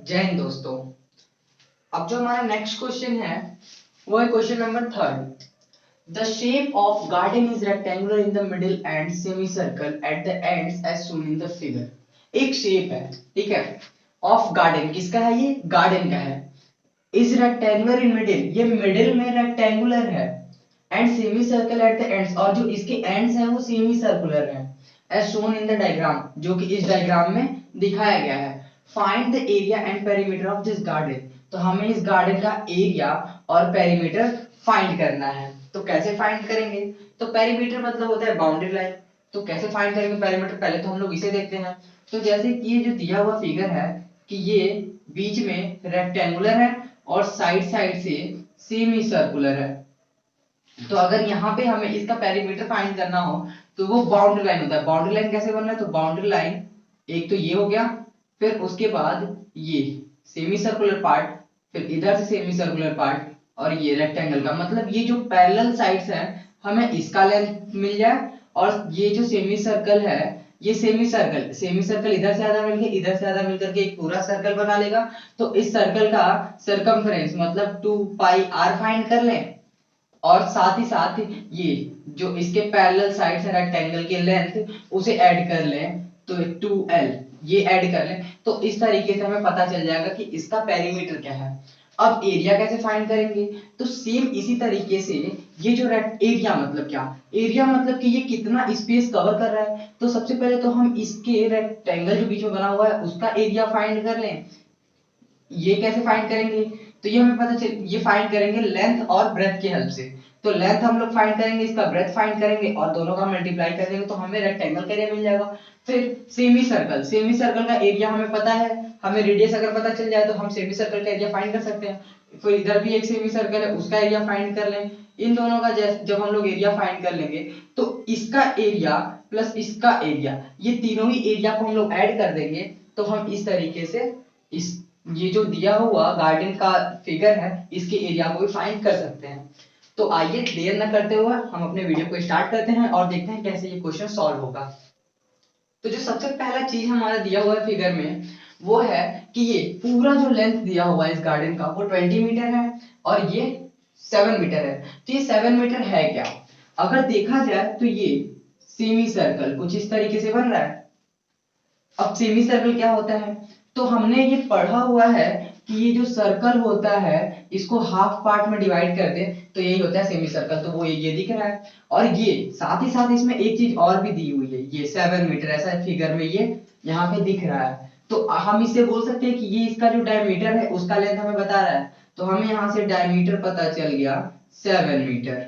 जय हिंद दोस्तों। अब जो हमारा नेक्स्ट क्वेश्चन है वो है question number 3। The shape of garden is rectangular in the middle and semi circle at the ends as shown in the figure. एक शेप है, ठीक है, ऑफ गार्डन। किसका है? ये गार्डन का है। इज रेक्टेंगुलर इन मिडिल, ये मिडिल में रेक्टेंगुलर है, and semi circle at the ends, और जो इसके एंड्स हैं वो सेमी सर्कुलर है, as shown in the diagram, जो कि इस डायग्राम में दिखाया गया है। Find the area and perimeter of this garden. तो हमें इस गार्डन का एरिया और पेरीमीटर फाइंड करना है। तो कैसे फाइंड करेंगे? तो पेरीमीटर मतलब होता है बाउंड्री लाइन। तो कैसे फाइंड करेंगे पेरीमीटर? पहले तो हम लोग इसे देखते हैं। तो जैसे कि ये जो दिया हुआ फिगर है कि ये बीच में रेक्टेंगुलर है और साइड साइड से सेमी सर्कुलर है। तो अगर यहाँ पे हमें इसका पेरीमीटर फाइंड करना हो तो वो बाउंड्री लाइन होता है। बाउंड्री लाइन कैसे बनना है? तो बाउंड्री लाइन एक तो ये हो गया, फिर उसके बाद ये सेमी सर्कुलर पार्ट, फिर इधर से सेमी सर्कुलर पार्ट, और ये रेक्टेंगल का मतलब ये जो पैरेलल साइड्स हैं हमें इसका लेंथ मिल जाए, और ये जो सेमी सर्कल है ये सेमी सर्कल इधर से आधा मिलके इधर से आधा मिलकर के एक पूरा सर्कल बना लेगा। तो इस सर्कल का सरकमफ्रेंस मतलब 2 पाई आर फाइंड कर लें, और साथ ही साथ ये जो इसके पैरेलल साइड्स है रेक्टेंगल की लेंथ उसे ऐड कर लें, तो 2l ये ऐड कर लें। तो इस तरीके से हमें पता चल जाएगा कि इसका पेरीमीटर क्या है। अब एरिया कैसे फाइंड करेंगे? तो सेम इसी तरीके से ये जो एरिया मतलब क्या? एरिया मतलब कि ये कितना स्पेस कवर कर रहा है। तो सबसे पहले तो हम इसके रेक्टेंगल जो बीच में बना हुआ है उसका एरिया फाइंड कर लें। ये कैसे फाइंड करेंगे? तो ये हमें पता चल ये फाइंड करेंगे लेंथ और ब्रेथ की हेल्प से। तो लेंथ हम लोग फाइंड करेंगे, इसका ब्रेथ फाइंड करेंगे, और दोनों का मल्टीप्लाई कर देंगे तो हमें रेक्टेंगल का एरिया मिल जाएगा। फिर सेमी सर्कल का एरिया हमें पता है, हमें रेडियस अगर पता चल जाए तो हम सेमी सर्कल का एरिया फाइंड कर सकते हैं। फिर इधर भी एक सेमी सर्कल है उसका एरिया फाइंड कर लें। इन दोनों का जब हम लोग एरिया फाइंड कर लेंगे तो इसका एरिया प्लस इसका एरिया, ये तीनों ही एरिया को हम लोग ऐड कर देंगे। तो हम इस तरीके से इस ये जो दिया हुआ गार्डन का फिगर है इसके एरिया को भी फाइंड कर सकते हैं। तो आइए देर न करते हुए हम अपने वीडियो को स्टार्ट करते हैं और देखते हैं कैसे ये क्वेश्चन सॉल्व होगा। तो जो सबसे पहला चीज हमारा दिया हुआ है फिगर में वो है कि ये पूरा जो लेंथ दिया हुआ है इस गार्डन का वो 20 मीटर है और ये 7 मीटर है। तो ये 7 मीटर है क्या? अगर देखा जाए तो ये सेमी सर्कल कुछ इस तरीके से बन रहा है। अब सेमी सर्कल क्या होता है? तो हमने ये पढ़ा हुआ है कि ये जो सर्कल होता है इसको हाफ पार्ट में डिवाइड कर दे तो यही होता है सेमी सर्कल। तो वो ये दिख रहा है, और ये साथ ही साथ इसमें एक चीज और भी दी हुई है, ये 7 मीटर ऐसा फिगर में ये यहाँ पे दिख रहा है। तो हम इसे बोल सकते हैं कि ये इसका जो डायमीटर है उसका लेंथ हमें बता रहा है। तो हमें यहाँ से डायमीटर पता चल गया 7 मीटर।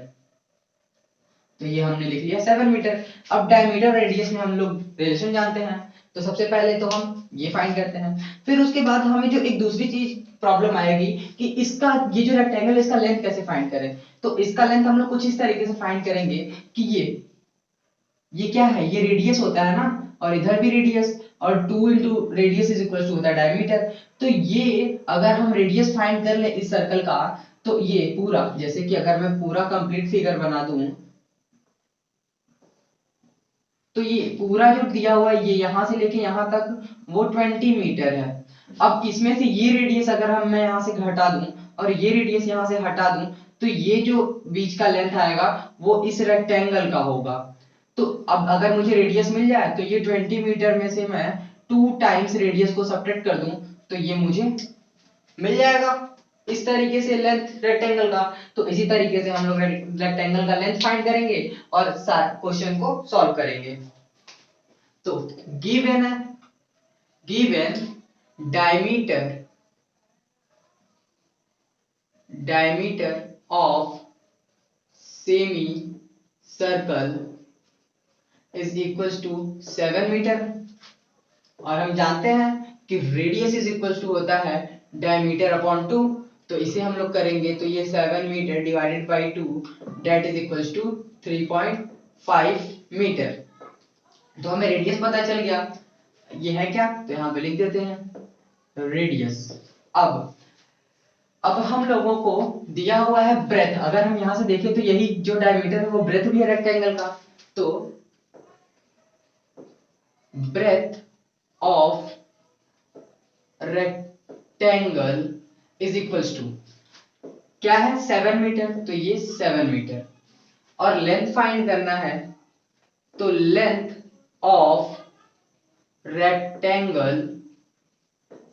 तो ये हमने लिख लिया 7 मीटर। अब डायमीटर रेडियस में हम लोग रिलेशन जानते हैं, तो सबसे पहले तो हम ये फाइंड करते हैं। फिर उसके बाद हमें जो एक दूसरी चीज प्रॉब्लम आएगी कि इसका ये जो रेक्टेंगल है इसका लेंथ कैसे फाइंड करें। तो इसका लेंथ हम लोग कुछ इस तरीके से फाइंड करेंगे कि ये क्या है, ये रेडियस होता है ना, और इधर भी रेडियस, और 2 into radius is equal to होता है डायमीटर। तो ये अगर हम रेडियस फाइंड कर ले इस सर्कल का, तो ये पूरा, जैसे कि अगर मैं पूरा कंप्लीट फिगर बना दूं, तो ये पूरा जो दिया हुआ है ये यहां से लेके यहां तक वो 20 मीटर है। अब इसमें से ये रेडियस अगर मैं यहां से घटा दूं और ये रेडियस यहां से हटा दूं, तो ये जो बीच का लेंथ आएगा वो इस रेक्टेंगल का होगा। तो अब अगर मुझे रेडियस मिल जाए तो ये 20 मीटर में से मैं 2 टाइम्स रेडियस को सब्ट्रैक्ट कर दूं तो ये मुझे मिल जाएगा इस तरीके से लेंथ रेक्टेंगल का। तो इसी तरीके से हम लोग रेक्टेंगल का लेंथ फाइंड करेंगे और क्वेश्चन को सॉल्व करेंगे। तो given diameter of semi circle is equals to 7 metre, और हम जानते हैं कि रेडियस इज इक्वल्स टू होता है डायमीटर अपॉन 2। तो इसे हम लोग करेंगे तो ये 7 metre divided by 2 that is equals to 3.5 metre. तो हमें रेडियस पता चल गया, ये है क्या, तो यहाँ पे लिख देते हैं रेडियस। अब हम लोगों को दिया हुआ है ब्रेथ। अगर हम यहां से देखें तो यही जो डायमीटर है वो ब्रेथ भी है रेक्टेंगल का। तो breadth of rectangle is equals to क्या है 7 मीटर, तो ये 7 मीटर। और लेंथ फाइंड करना है, तो length of rectangle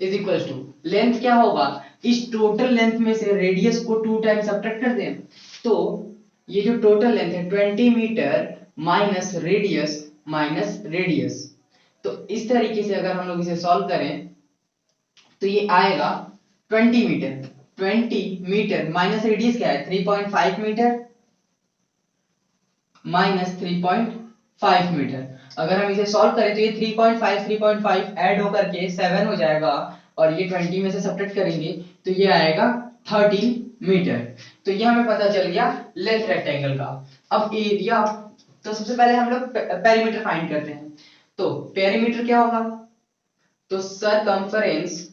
is equals to, length क्या होगा, इस टोटल लेंथ में से रेडियस को 2 टाइम सब्ट्रैक्ट कर दें, तो ये जो टोटल लेंथ है 20 मीटर माइनस रेडियस। तो इस तरीके से अगर हम लोग इसे सॉल्व करें तो ये आएगा 20 मीटर, 20 मीटर माइनस रेडियस क्या है 3.5 मीटर माइनस 3.5 मीटर। अगर हम इसे सॉल्व करें तो ये 3.5 ऐड होकर के 7 हो जाएगा, और ये 20 में से सब्ट्रैक्ट करेंगे तो ये आएगा 13 मीटर। तो ये हमें पता चल गया लेंथ रेक्टेंगल का। अब एरिया, तो सबसे पहले हम लोग पेरीमीटर फाइंड करते हैं। तो पेरीमीटर क्या होगा, तो circumference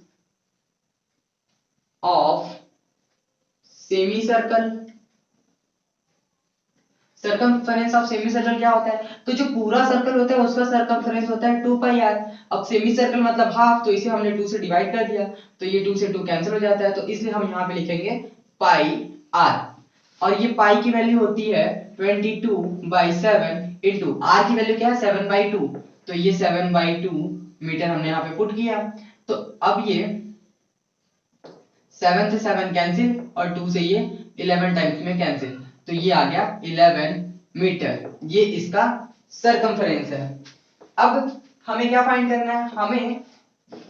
of semi circle. Circumference of semi circle क्या होता है, तो जो पूरा सर्कल होता है उसका सरकमफरेंस होता है 2 पाई आर। अब सेमी सर्कल मतलब हाफ, तो इसे हमने 2 से डिवाइड कर दिया, तो ये 2 से 2 कैंसिल हो जाता है, तो इसलिए हम यहाँ पे लिखेंगे पाई आर। और ये पाई की वैल्यू होती है 22/7 इंटू आर की वैल्यू क्या है 7/2, तो ये 7/2 मीटर हमने यहाँ पे पुट किया। तो अब ये 7 से 7 कैंसिल और 2 से ये 11 टाइम्स में कैंसिल, तो ये आ गया 11 मीटर, ये इसका सरकमफरेंस है। अब हमें क्या फाइंड करना है, हमें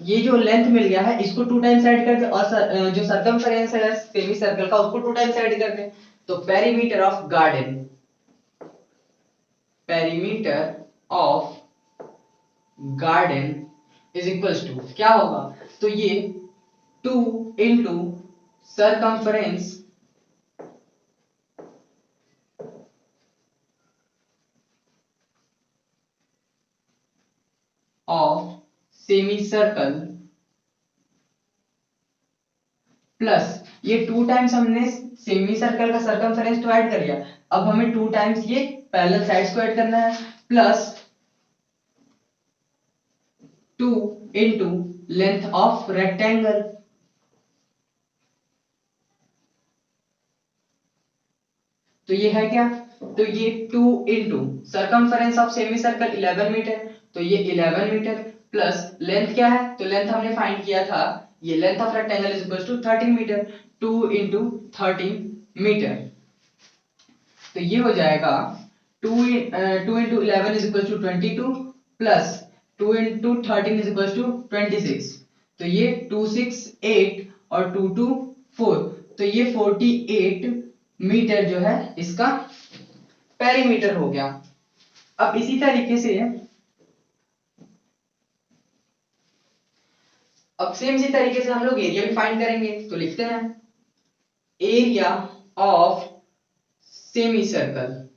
ये जो लेंथ मिल गया है इसको 2 टाइम्स ऐड कर दे, और जो सरकमफरेंस है सेमी सर्कल का उसको 2 टाइम्स ऐड कर दे, तो perimeter of garden, perimeter of garden is equals to क्या होगा, तो ये 2 into circumference of semi circle plus ये 2 टाइम्स हमने सेमी सर्कल का सरकमफरेंस तो ऐड कर लिया, अब हमें 2 टाइम्स ये पैरेलल साइड्स को ऐड करना है, plus 2 into length of rectangle, तो ये है क्या, तो ये 2 into circumference of semi circle 11 metre, तो ये 11 मीटर प्लस लेंथ क्या है, तो लेंथ हमने फाइंड किया था, ये length of rectangle is equal to 13 metre, 2 into 13 metre, तो ये हो जाएगा 2 into 11 is equal to 22 plus 2 into 13 is equal to 26, तो ये 2 6 8 और 2 2 4, तो ये 48 मीटर जो है इसका पेरीमीटर हो गया। अब इसी तरीके से अब सेम इसी तरीके से हम लोग एरिया भी फाइंड करेंगे, तो लिखते हैं area of semi circle.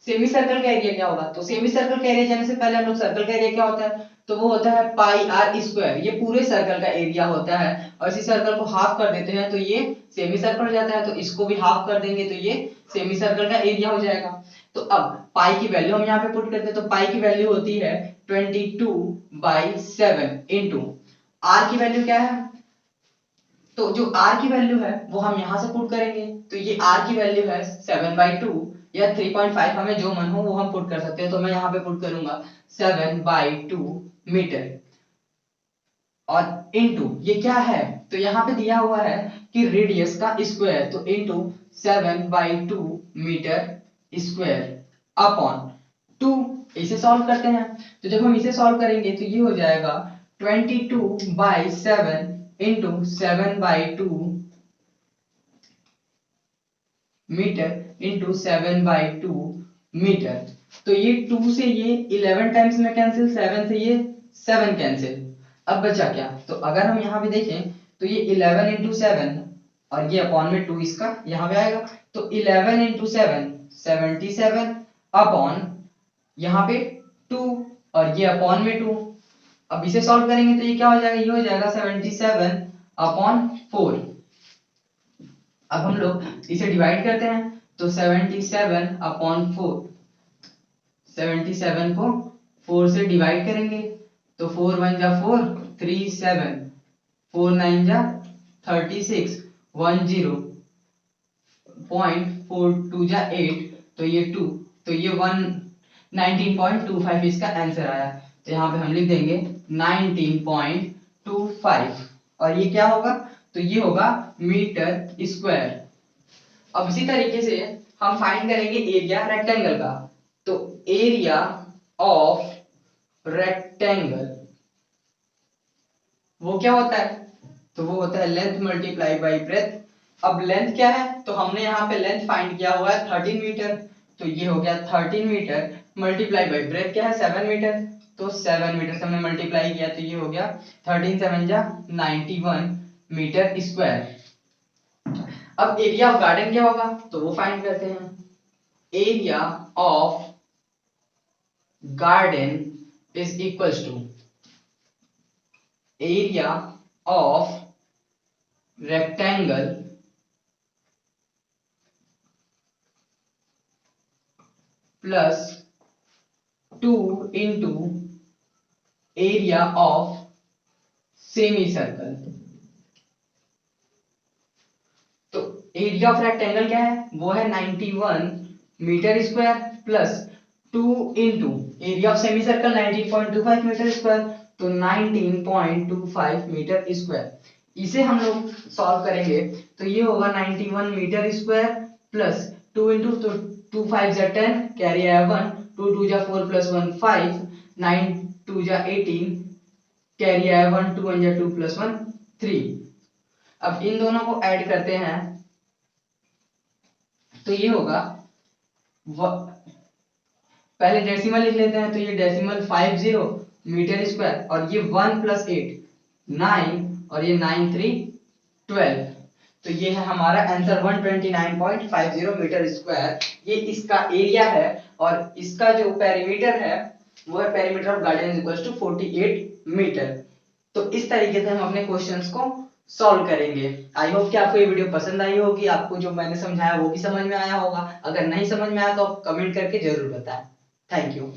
Semi circle का एरिया क्या होगा, तो सेमी सर्कल का एरिया जाने से पहले हम लोग सर्कल का एरिया क्या होता है, तो वो होता है पाई आर स्क्वायर, ये पूरे सर्कल का एरिया होता है, और इसी सर्कल को हाफ कर देते हैं तो ये सेमी सर्कल हो जाता है, तो इसको भी हाफ कर देंगे तो ये सेमी सर्कल का एरिया हो जाएगा। तो अब पाई की वैल्यू हम यहाँ पे पुट करते हैं, तो पाई की वैल्यू होती है 22/7 इंटू आर की वैल्यू क्या है, तो जो r की वैल्यू है वो हम यहां से पुट करेंगे, तो ये r की वैल्यू है 7/2 या 3.5, हमें जो मन हो वो हम पुट कर सकते हैं, तो मैं यहाँ पे पुट करूंगा 7/2 मीटर, और इनटू ये क्या है, तो यहाँ पे दिया हुआ है कि रेडियस का स्क्वायर, तो इनटू 7/2 मीटर स्क्वायर अपॉन 2, इसे सॉल्व करते हैं, तो जब हम इसे सॉल्व करेंगे तो ये हो जाएगा 22/7 इंटू 7/2 मीटर इंटू 7/2 मीटर, तो ये 2 से ये 11 टाइम्स में कैंसिल, 7 से ये 7 कैंसिल, अब बचा क्या, तो अगर हम यहाँ पे देखें तो ये 11 इंटू 7 और ये अपॉन में 2 इसका यहाँ पे आएगा, तो 11 इंटू 7 77 अपॉन यहाँ पे 2 और ये अपॉन में 2, अब इसे सॉल्व करेंगे तो ये क्या हो जाएगा, ये हो जाएगा 77/4। अब हम लोग इसे डिवाइड करते हैं, तो 77/4, 77 को 4 से डिवाइड करेंगे, तो 4 1 जा 4 3 7 4 9 जा 36 1 0 0.42 जा 8 तो ये 2 तो ये 19.25 इसका आंसर आया। तो यहाँ पे हम लिख देंगे 19.25 और ये क्या होगा तो ये होगा मीटर स्क्वायर। अब इसी तरीके से हम फाइंड करेंगे एरिया रेक्टेंगल का। तो एरिया ऑफ रेक्टेंगल वो क्या होता है तो वो होता है लेंथ मल्टीप्लाई बाई ब्रेथ। अब लेंथ क्या है तो हमने यहाँ पे लेंथ फाइंड किया हुआ है 13 मीटर तो ये हो गया 13 मीटर मल्टीप्लाई बाई ब्रेथ क्या है 7 मीटर तो 7 मीटर से हमने मल्टीप्लाई किया तो ये हो गया 13 7 जा 91 मीटर स्क्वायर। अब एरिया ऑफ गार्डन क्या होगा तो वो फाइंड करते हैं। Area of garden is equals to area of rectangle plus 2 into area of semi circle. तो एरिया ऑफ रेक्टेंगल क्या है वो है 91 metre square plus 2 into area of semi circle 19.25 metre square तो 19.25 मीटर स्क्वायर। इसे हम लोग सॉल्व करेंगे तो ये होगा 91 मीटर स्क्वायर प्लस 2 इंटू तो 2 5 जा 10 कैरी आया 1 2 2 जा 4 प्लस 1 5 9 2 जा 18 कैरी आया 1 2 1 जा 2 प्लस 1 3। अब इन दोनों को ऐड करते हैं तो ये होगा पहले डेसिमल लिख लेते हैं तो ये डेसिमल 50 मीटर स्क्वायर और ये 1 प्लस 8 9 और ये 9 3 12 तो ये है हमारा आंसर 129.50 मीटर स्क्वायर। ये इसका एरिया है और इसका जो पेरीमीटर है वो है perimeter of garden is equals to 48 metre. तो इस तरीके से हम अपने क्वेश्चंस को सॉल्व करेंगे। आई होप कि आपको ये वीडियो पसंद आई होगी, आपको जो मैंने समझाया वो भी समझ में आया होगा। अगर नहीं समझ में आया तो आप कमेंट करके जरूर बताएं। Thank you.